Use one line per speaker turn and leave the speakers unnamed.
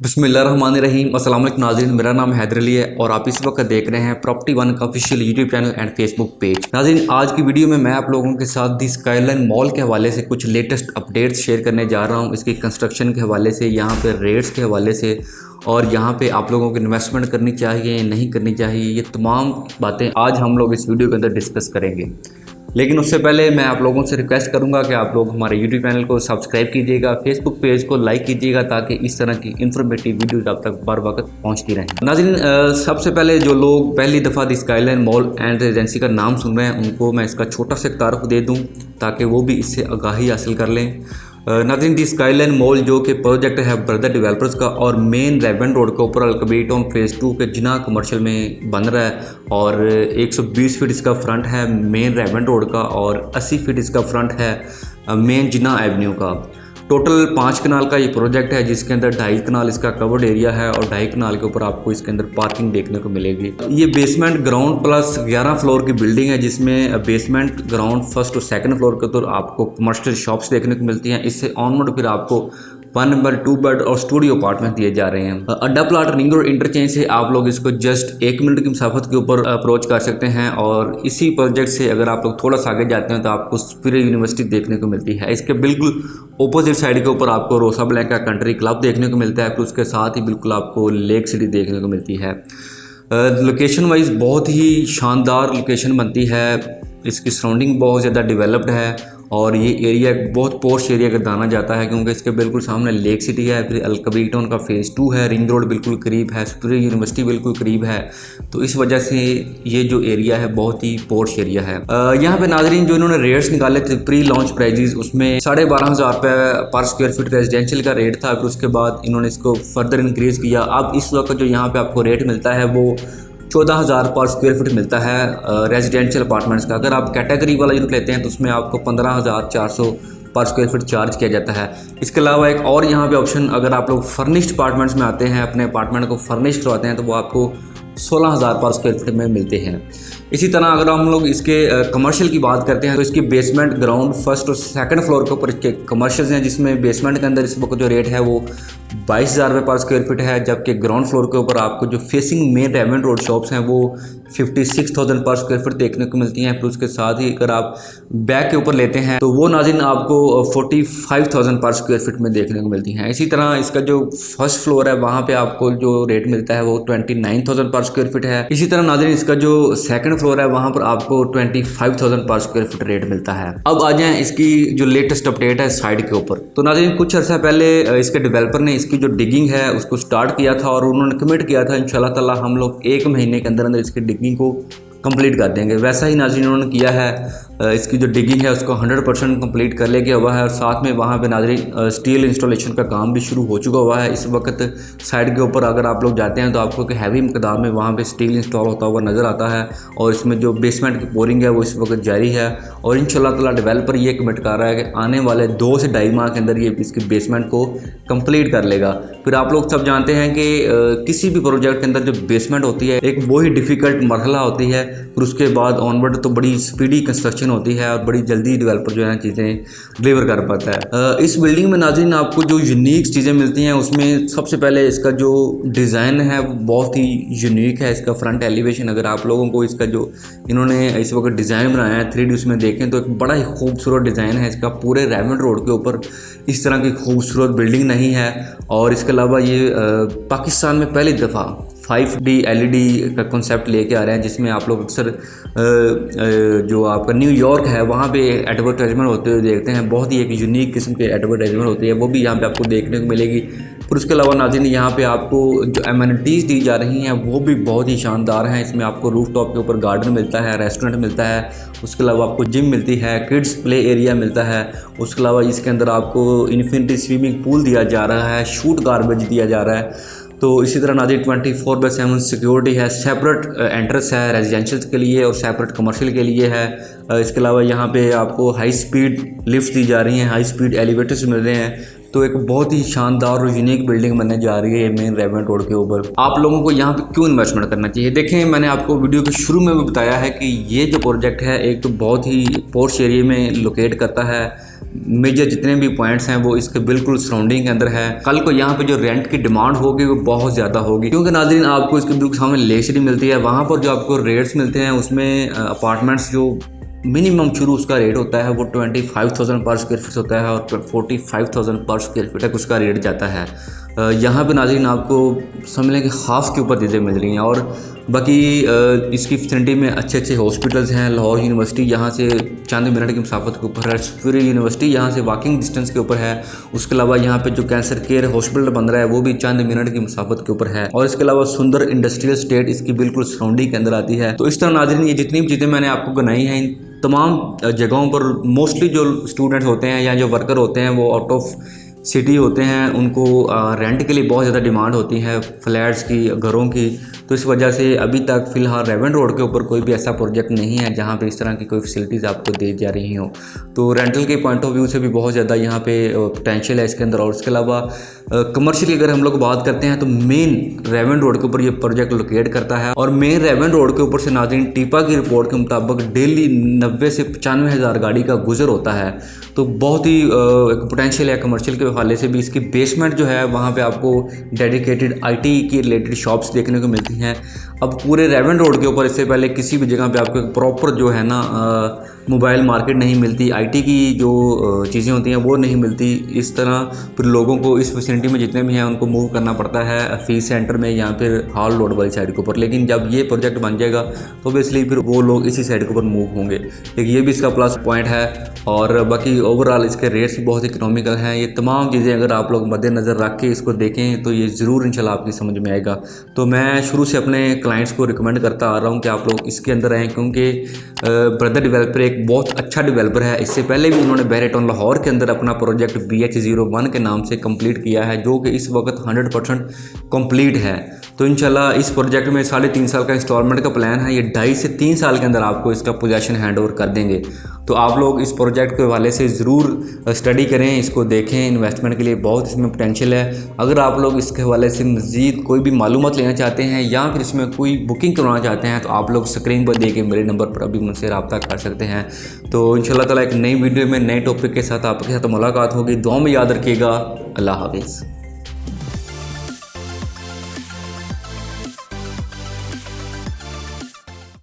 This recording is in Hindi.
बिस्मिल्लाहिर्रहमानिर्रहीम। अस्सलाम वालेकुम नाज़रीन, मेरा नाम हैदर अली है और आप इस वक्त देख रहे हैं प्रॉपर्टी वन का official YouTube channel and Facebook page. नाज़रीन, आज की वीडियो में मैं आप लोगों के साथ दी स्काईलाइन मॉल के हवाले से कुछ लेटेस्ट अपडेट्स शेयर करने जा रहा हूं। इसकी कंस्ट्रक्शन के हवाले से, यहाँ पे रेट्स के हवाले से और यहाँ पे आप लोगों को इन्वेस्टमेंट करनी चाहिए नहीं करनी चाहिए, ये तमाम बातें आज हम लोग इस वीडियो के अंदर डिस्कस करेंगे। लेकिन उससे पहले मैं आप लोगों से रिक्वेस्ट करूंगा कि आप लोग हमारे यूट्यूब चैनल को सब्सक्राइब कीजिएगा, फेसबुक पेज को लाइक कीजिएगा ताकि इस तरह की इंफॉर्मेटिव वीडियोज आप तक बर वक्त पहुंचती रहें। नाज़रीन, सबसे पहले जो लोग पहली दफ़ा the skyline mall and residency का नाम सुन रहे हैं उनको मैं इसका छोटा सा तारुफ दे दूँ ताकि वो भी इससे आगाही हासिल कर लें। नाज़रीन, दी स्काईलाइन मॉल जो कि प्रोजेक्ट है ब्रदर डेवलपर्स का और मेन रेवन रोड के ऊपर अलकबी टाउन फेज़ 2 के जिना कमर्शियल में बन रहा है और 120 फीट इसका फ्रंट है मेन रेवन रोड का और 80 फीट इसका फ्रंट है मेन जिना एवेन्यू का। टोटल 5 कनाल का ये प्रोजेक्ट है जिसके अंदर 2.5 कनाल इसका कवर्ड एरिया है और 2.5 कनाल के ऊपर आपको इसके अंदर पार्किंग देखने को मिलेगी। ये बेसमेंट ग्राउंड प्लस 11 फ्लोर की बिल्डिंग है जिसमें बेसमेंट ग्राउंड फर्स्ट और सेकंड फ्लोर के ऊपर आपको कमर्शियल शॉप्स देखने को मिलती हैं। इससे ऑनवर्ड फिर आपको 1 नंबर 2 बेड और स्टूडियो अपार्टमेंट दिए जा रहे हैं। अड्डा प्लाट रिंग रोड इंटरचेंज से आप लोग इसको जस्ट 1 मिनट की मुसाफत के ऊपर अप्रोच कर सकते हैं और इसी प्रोजेक्ट से अगर आप लोग थोड़ा सा आगे जाते हैं तो आपको सुपीरियर यूनिवर्सिटी देखने को मिलती है। इसके बिल्कुल ऑपोजिट साइड के ऊपर आपको रोसाब्लैंका कंट्री क्लब देखने को मिलता है, फिर उसके साथ ही बिल्कुल आपको लेक सिटी देखने को मिलती है। लोकेशन वाइज बहुत ही शानदार लोकेशन बनती है, इसकी सराउंडिंग बहुत ज़्यादा डेवलप्ड है और ये एरिया बहुत पोस्ट एरिया का दाना जाता है क्योंकि इसके बिल्कुल सामने लेक सिटी है, फिर अलकबी टाउन का फेज़ 2 है, रिंग रोड बिल्कुल करीब है, सुपीरियर यूनिवर्सिटी बिल्कुल करीब है, तो इस वजह से ये जो एरिया है बहुत ही पोस्ट एरिया है। यहाँ पे नाजरीन जो इन्होंने रेट्स निकाले थे प्री लॉन्च प्राइजेस, उसमें 12,500 रुपये पर स्क्वायर फीट रेजिडेंशियल का रेट था, फिर उसके बाद इन्होंने इसको फर्दर इंक्रीज़ किया। अब इस वक्त जो यहाँ पे आपको रेट मिलता है वो 14,000 पर स्क्वायर फीट मिलता है रेजिडेंशियल अपार्टमेंट्स का। अगर आप कैटेगरी वाला यूनिट लेते हैं तो उसमें आपको 15,400 पर स्क्वायर फीट चार्ज किया जाता है। इसके अलावा एक और यहाँ पे ऑप्शन, अगर आप लोग फर्निश्ड अपार्टमेंट्स में आते हैं, अपने अपार्टमेंट को फर्निश करवाते हैं तो वो आपको 16,000 पर स्क्वायर फीट में मिलते हैं। इसी तरह अगर हम लोग इसके कमर्शियल की बात करते हैं तो इसकी बेसमेंट ग्राउंड फर्स्ट और सेकंड फ्लोर के ऊपर इसके कमर्शियल्स हैं जिसमें बेसमेंट के अंदर इस वक्त जो रेट है वो 22,000 रुपये पर स्क्वायर फीट है, जबकि ग्राउंड फ्लोर के ऊपर आपको जो facing main Raiwind road shops हैं वो 56,000 पर स्क्वायर फीट देखने को मिलती हैं। फिर उसके साथ ही अगर आप बैक के ऊपर लेते हैं तो वो नाज़रीन आपको 45,000 पर स्क्वायर फीट में देखने को मिलती हैं। इसी तरह इसका जो फर्स्ट फ्लोर है वहाँ पे आपको जो रेट मिलता है वो 29,000 पर स्क्वायर फीट है। इसी तरह नाज़रीन इसका जो सेकंड फ्लोर है वहाँ पर आपको 25,000 पर स्क्वायर फीट रेट मिलता है। अब आ जाएँ इसकी जो लेटेस्ट अपडेट है साइड के ऊपर, तो नाज़रीन कुछ अर्सा पहले इसके डेवलपर ने इसकी जो डिगिंग है उसको स्टार्ट किया था और उन्होंने कमिट किया था इंशाल्लाह ताला हम लोग 1 महीने के अंदर अंदर इसकी डिगिंग को कंप्लीट कर देंगे। वैसा ही नाज़रीन उन्होंने किया है, इसकी जो डिगिंग है उसको 100% कंप्लीट कर लेके हुआ है और साथ में वहाँ पे नाज़रीन स्टील इंस्टॉलेशन का काम भी शुरू हो चुका हुआ है। इस वक्त साइड के ऊपर अगर आप लोग जाते हैं तो आपको हैवी मकदार में वहाँ पे स्टील इंस्टॉल होता हुआ नज़र आता है और इसमें जो बेसमेंट की पोरिंग है वो इस वक्त जारी है और इंशाल्लाह ताला डेवलपर ये कमिट कर रहा है कि आने वाले 2 से 2.5 माह के अंदर ये इसकी बेसमेंट को कंप्लीट कर लेगा। फिर आप लोग सब जानते हैं कि किसी भी प्रोजेक्ट के अंदर जो बेसमेंट होती है एक बहुत ही डिफ़िकल्ट मरहला होती है, फिर उसके बाद ऑनवर्ड तो बड़ी स्पीडी कंस्ट्रक्शन होती है और बड़ी जल्दी डेवलपर जो है चीज़ें डिलीवर कर पाता है। इस बिल्डिंग में नाज़रीन आपको जो यूनिक चीज़ें मिलती हैं उसमें सबसे पहले इसका जो डिज़ाइन है वो बहुत ही यूनिक है। इसका फ्रंट एलिवेशन, अगर आप लोगों को इसका जो इन्होंने इस वक्त डिज़ाइन बनाया है 3D उसमें देखें तो एक बड़ा ही खूबसूरत डिज़ाइन है इसका। पूरे रेवन रोड के ऊपर इस तरह की खूबसूरत बिल्डिंग नहीं है और इसके अलावा ये पाकिस्तान में पहली दफ़ा 5D LED का कॉन्सेप्ट लेके आ रहे हैं जिसमें आप लोग अक्सर जो आपका न्यूयॉर्क है वहाँ पे एडवर्टाइजमेंट होते हुए देखते हैं। बहुत ही एक यूनिक किस्म के एडवर्टाइजमेंट होती है, वो भी यहाँ पे आपको देखने को मिलेगी। फिर उसके अलावा नाज़रीन यहाँ पे आपको जो एमिनिटीज़ दी जा रही हैं वो भी बहुत ही शानदार हैं। इसमें आपको रूफ टॉप के ऊपर गार्डन मिलता है, रेस्टोरेंट मिलता है, उसके अलावा आपको जिम मिलती है, किड्स प्ले एरिया मिलता है, उसके अलावा इसके अंदर आपको इन्फिनिटी स्विमिंग पूल दिया जा रहा है, शूट गार्बेज दिया जा रहा है। तो इसी तरह नाज़रीन 24/7 सिक्योरिटी है, सेपरेट एंट्रेंस है रेजिडेंशियल के लिए और सेपरेट कमर्शियल के लिए है। इसके अलावा यहाँ पे आपको हाई स्पीड लिफ्ट दी जा रही हैं, हाई स्पीड एलिवेटर्स मिल रहे हैं। तो एक बहुत ही शानदार और यूनिक बिल्डिंग बनने जा रही है मेन रेवन रोड के ऊपर। आप लोगों को यहाँ पे क्यों इन्वेस्टमेंट करना चाहिए, देखें मैंने आपको वीडियो के शुरू में भी बताया है कि ये जो प्रोजेक्ट है एक तो बहुत ही पोर्श एरिया में लोकेट करता है, मेजर जितने भी पॉइंट्स हैं वो इसके बिल्कुल सराउंडिंग के अंदर है। कल को यहाँ पे जो रेंट की डिमांड होगी वो बहुत ज़्यादा होगी, क्योंकि नाज़रीन आपको इसके बिल्कुल सामने लेक सिटी मिलती है। वहाँ पर जो आपको रेट्स मिलते हैं उसमें अपार्टमेंट्स जो मिनिमम शुरू उसका रेट होता है वो 25,000 पर स्क्वायर फीट होता है और 45,000 पर स्क्वायर फीट तक उसका रेट जाता है। यहाँ पे नाज़रीन आपको समझ लें कि हाफ के ऊपर चीज़ें मिल रही हैं। और बाकी इसकी फैसिलिटी में अच्छे अच्छे हॉस्पिटल्स हैं। लाहौर यूनिवर्सिटी यहाँ से चंद मिनट की मुसाफत के ऊपर है। सूर्य यूनिवर्सिटी यहाँ से वॉकिंग डिस्टेंस के ऊपर है। उसके अलावा यहाँ पे जो कैंसर केयर हॉस्पिटल बन रहा है वो भी चंद मिनट की मुसाफत के ऊपर है। और इसके अलावा सुंदर इंडस्ट्रियल स्टेट इसकी बिल्कुल सराउंडिंग के अंदर आती है। तो इस तरह नाज़रीन ये जितनी भी चीज़ें मैंने आपको गिनाई हैं इन तमाम जगहों पर मोस्टली जो स्टूडेंट्स होते हैं या जो वर्कर होते हैं वो आउट ऑफ सिटी होते हैं, उनको रेंट के लिए बहुत ज़्यादा डिमांड होती है फ्लैट्स की, घरों की। तो इस वजह से अभी तक फ़िलहाल रेवन रोड के ऊपर कोई भी ऐसा प्रोजेक्ट नहीं है जहाँ पे इस तरह की कोई फैसिलिटीज़ आपको दी जा रही हो। तो रेंटल के पॉइंट ऑफ व्यू से भी बहुत ज़्यादा यहाँ पे पोटेंशियल है इसके अंदर। और इसके अलावा कमर्शियल की अगर हम लोग बात करते हैं तो मेन रेवन रोड के ऊपर ये प्रोजेक्ट लोकेट करता है। और मेन रेवन रोड के ऊपर से नाज़रीन टीपा की रिपोर्ट के मुताबिक डेली 90 से 95 हज़ार गाड़ी का गुजर होता है। तो बहुत ही एक पोटेंशियल है कमर्शियल के हवाले से भी। इसकी बेसमेंट जो है वहाँ पे आपको डेडिकेटेड आईटी की रिलेटेड शॉप्स देखने को मिलती हैं। अब पूरे रेवन रोड के ऊपर इससे पहले किसी भी जगह पे आपको प्रॉपर जो है ना मोबाइल मार्केट नहीं मिलती, आईटी की जो चीज़ें होती हैं वो नहीं मिलती। इस तरह फिर लोगों को इस फैसिलिटी में जितने भी हैं उनको मूव करना पड़ता है फीस सेंटर में या फिर हॉल रोड वाली साइड के ऊपर। लेकिन जब ये प्रोजेक्ट बन जाएगा तो ऑब्वियसली फिर वो लोग इसी साइड के ऊपर मूव होंगे। लेकिन ये भी इसका प्लस पॉइंट है। और बाकी ओवरऑल इसके रेट्स भी बहुत इकोनॉमिकल हैं। ये तमाम चीज़ें अगर आप लोग मद्देनज़र रख के इसको देखें तो ये ज़रूर इंशाल्लाह आपकी समझ में आएगा। तो मैं शुरू से अपने क्लाइंट्स को रिकमेंड करता आ रहा हूँ कि आप लोग इसके अंदर आएँ, क्योंकि ब्रदर डेवलपर एक बहुत अच्छा डेवलपर है। इससे पहले भी उन्होंने बैरियर टाउन लाहौर के अंदर अपना प्रोजेक्ट BH01 के नाम से कंप्लीट किया है, जो कि इस वक्त 100% कंप्लीट है। तो इंशाल्लाह इस प्रोजेक्ट में 3.5 साल का इंस्टॉलमेंट का प्लान है। ये 2.5 से 3 साल के अंदर आपको इसका पोजेसन हैंड ओवर कर देंगे। तो आप लोग इस प्रोजेक्ट के हवाले से ज़रूर स्टडी करें, इसको देखें। इन्वेस्टमेंट के लिए बहुत इसमें पोटेंशियल है। अगर आप लोग इसके हवाले से मज़ीद कोई भी मालूमात लेना चाहते हैं या फिर इसमें कोई बुकिंग करवाना चाहते हैं तो आप लोग स्क्रीन पर दे के मेरे नंबर पर अभी मुझसे रब्ता कर सकते हैं। तो इंशाल्लाह ताला एक नई वीडियो में नए टॉपिक के साथ आपके साथ मुलाकात होगी। दुआ में याद रखिएगा। अल्लाह हाफ़िज़।